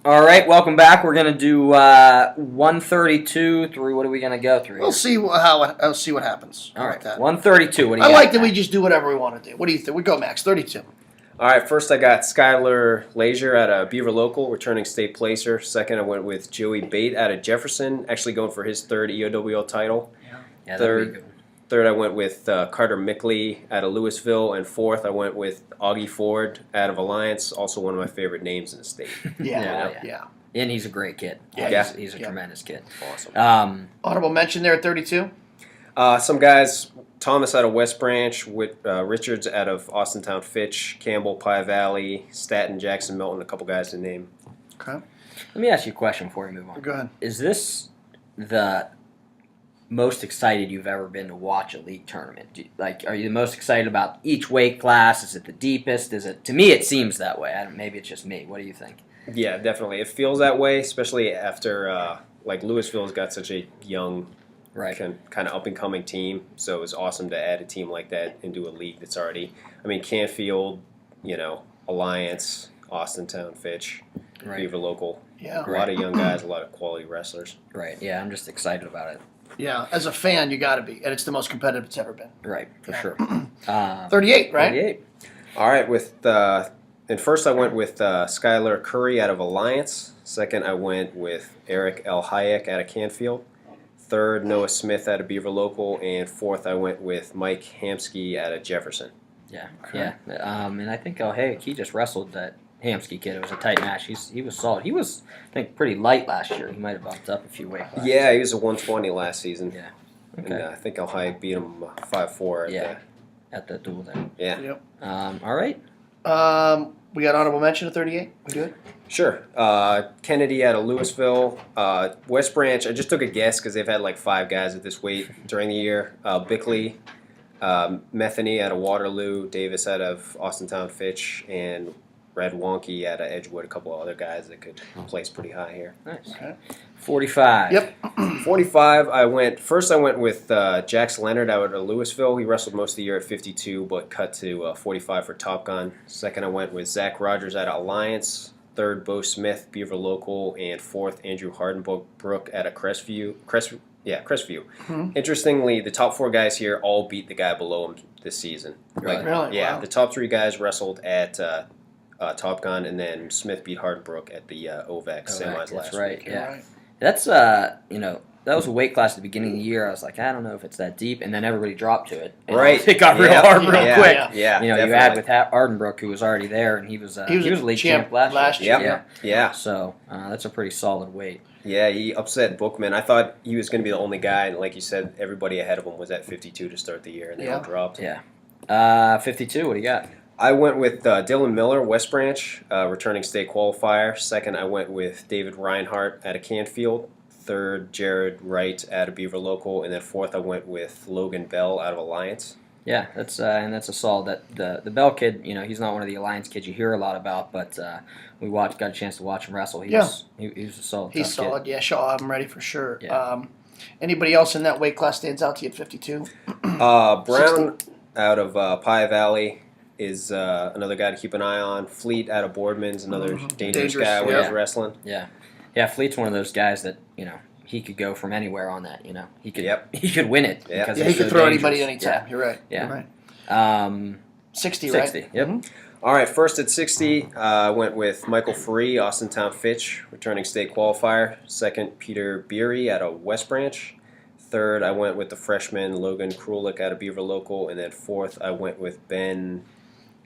All right, welcome back. We're gonna do 132 through. What are we gonna go through? We'll see I'll see what happens. All right, that. 132. What do you I got, like that we Matt? just do whatever we want to do. What do you think? We go, Max. 32. All right, first I got Skylar Lazier out of Beaver Local, returning state placer. Second, I went with Joey Bate out of Jefferson, actually going for his third EOWL title. Yeah, that'd be good. Third, I went with Carter Mickley out of Louisville, and fourth, I went with Augie Ford out of Alliance, also one of my favorite names in the state. Yeah. And he's a great kid. Yeah. He's a tremendous kid. Awesome. Honorable mention there at 32. Some guys, Thomas out of West Branch, Richards out of Austintown Fitch, Campbell, Pie Valley, Staten, Jackson, Milton, a couple guys to name. Okay. Let me ask you a question before we move on. Go ahead. Is this the most excited you've ever been to watch a league tournament? Are you the most excited about each weight class? Is it the deepest? Is it? To me, it seems that way. Maybe it's just me. What do you think? Yeah, definitely. It feels that way, especially after Louisville's got such a young, kind of up-and-coming team. So it was awesome to add a team like that into a league that's already, Canfield, Alliance, Austintown, Fitch, Beaver Local. Yeah. A lot of young guys, a lot of quality wrestlers. Right. Yeah, I'm just excited about it. Yeah, as a fan, you got to be. And it's the most competitive it's ever been. Right, for sure. 38, right? 38. All right, and first I went with Skylar Curry out of Alliance. Second, I went with Eric L. Hayek out of Canfield. Third, Noah Smith out of Beaver Local. And fourth, I went with Mike Hamsky out of Jefferson. Yeah, yeah. And I think Hayek, he just wrestled that Hamsky kid. It was a tight match. He was solid. He was, I think, pretty light last year. He might have bumped up a few weight classes. Yeah, he was a 120 last season. Yeah. Okay. And I think El Hayek beat him 5-4 at the duel there. Yeah. Yep. All right. We got honorable mention at 38. We good? Sure. Kennedy out of Louisville. West Branch, I just took a guess because they've had like 5 guys at this weight during the year. Bickley, Metheny out of Waterloo, Davis out of Austintown Fitch, and Red Wonky out of Edgewood, a couple of other guys that could place pretty high here. Nice. Okay. 45. Yep. 45, I went with Jax Leonard out of Louisville. He wrestled most of the year at 52, but cut to 45 for Top Gun. Second, I went with Zach Rogers out of Alliance. Third, Bo Smith, Beaver Local. And fourth, Andrew Hardenbrook out of Crestview. Crestview. Mm-hmm. Interestingly, the top 4 guys here all beat the guy below him this season. Really? Yeah, Wow. the top 3 guys wrestled at Top Gun, and then Smith beat Hardenbrook at the OVAC semis last right. week. Yeah. Right. That's that was a weight class at the beginning of the year. I was like, I don't know if it's that deep, and then everybody dropped to it. And Right. It got real hard real quick. Yeah. You had with Ardenbrook, who was already there, and he was a league champ last year. Yeah. So that's a pretty solid weight. Yeah, he upset Bookman. I thought he was going to be the only guy, and like you said, everybody ahead of him was at 52 to start the year, and they all dropped. Yeah. 52, what do you got? I went with Dylan Miller, West Branch, returning state qualifier. Second, I went with David Reinhardt out of Canfield. Third, Jared Wright out of Beaver Local. And then fourth, I went with Logan Bell out of Alliance. Yeah, that's a solid. The Bell kid, he's not one of the Alliance kids you hear a lot about, but we got a chance to watch him wrestle. He was a solid. He's solid. Kid. Yeah, Shaw, I'm ready for sure. Yeah. Anybody else in that weight class stands out to you at 52? Brown out of Pie Valley is another guy to keep an eye on. Fleet out of Boardman's another dangerous guy when he's wrestling. Yeah, Fleet's one of those guys that he could go from anywhere on that. He could He could win it. Yeah, because he could throw anybody dangerous. anytime. Yeah. You're right. Yeah. You're right. 60, right? 60. Yep. Mm-hmm. All right, first at 60, I went with Michael Faree, Austintown Fitch, returning state qualifier. Second, Peter Beery out of West Branch. Third, I went with the freshman Logan Krulik out of Beaver Local. And then fourth, I went with Ben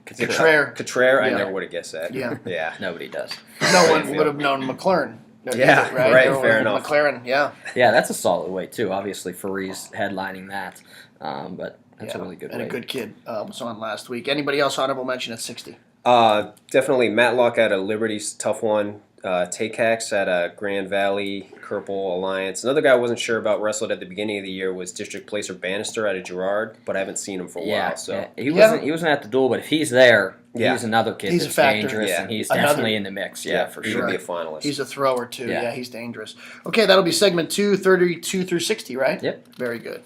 Cottrell. I never would have guessed that. Yeah. Nobody does. No one would have known McLaren. Yeah, right, fair enough. McLaren, yeah. Yeah, that's a solid weight too. Obviously, Faree's headlining that, but that's a really good and weight. a good kid was on last week. Anybody else honorable mention at 60? Definitely Matlock out of Liberty's tough one. Takeax out Grand Valley, Kerpel Alliance. Another guy I wasn't sure about wrestled at the beginning of the year was District Placer Bannister out of Girard, but I haven't seen him for a while. So he wasn't at the duel, but if he's there, he's another kid He's that's a factor. dangerous, and he's definitely in the mix. Yeah, for he sure. would be a finalist. He's a thrower too. Yeah. Yeah, he's dangerous. Okay, that'll be segment 2, 32 through 60, right? Yep. Very good.